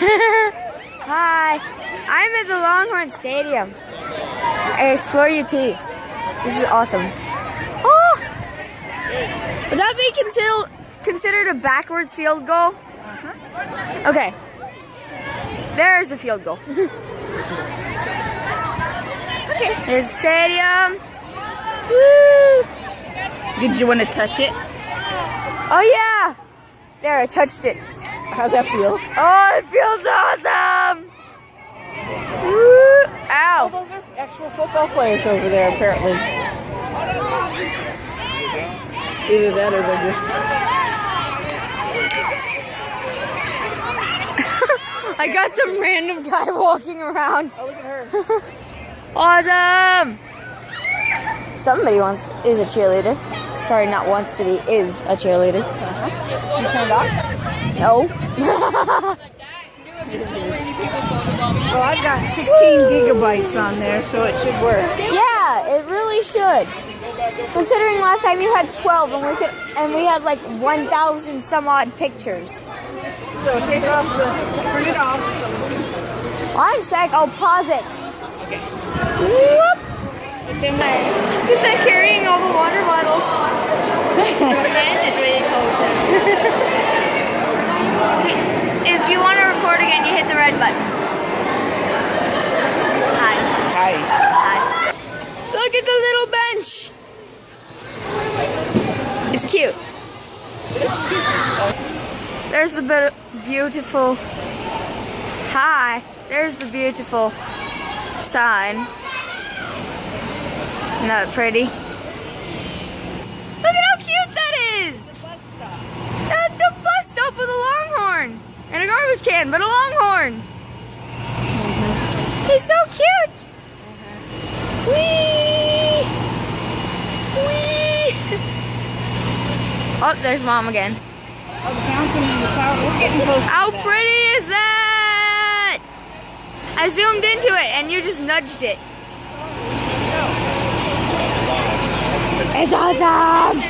Hi, I'm at the Longhorn Stadium at Explore UT. This is awesome. Oh! Would that be considered a backwards field goal? Okay. There's a field goal. Okay. There's the stadium. Woo! Did you want to touch it? Oh yeah! There, I touched it. How's that feel? Oh, it feels awesome! Woo! Ow! Oh, those are actual football players over there, apparently. Either that or they're just... I got some random guy walking around. Oh, look at her. Awesome! Somebody is a cheerleader. Sorry, not wants to be, is a cheerleader. You turned off? No. Well, I've got 16 gigabytes on there, so it should work. Yeah, it really should. Considering last time you had 12 and we had like 1,000 some odd pictures. So take off turn it off. One sec, I'll pause it. Whoop. Because they're carrying all the water bottles. Your hands is really cold too. If you want to record again, you hit the red button. Hi. Hi. Hi. Look at the little bench. It's cute. Excuse me. There's the beautiful. Hi. There's the beautiful sign. Isn't that pretty? Look at how cute that is! That's the bus stop with a Longhorn! And a garbage can, but a Longhorn! He's so cute! Whee! Whee! Oh, there's Mom again. Oh, the fountain and the tower. We're getting close. How pretty is that? I zoomed into it and you just nudged it. It's awesome!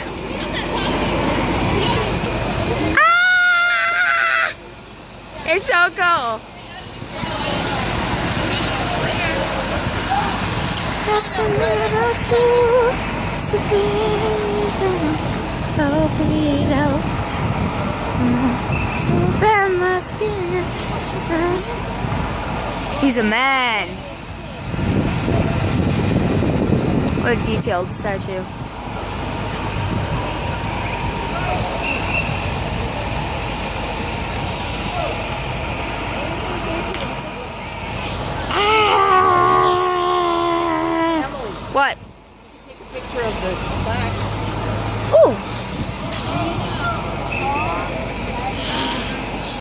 Ah! It's so cool. He's a man. What a detailed statue. What? Take a picture of the plaque. Ooh!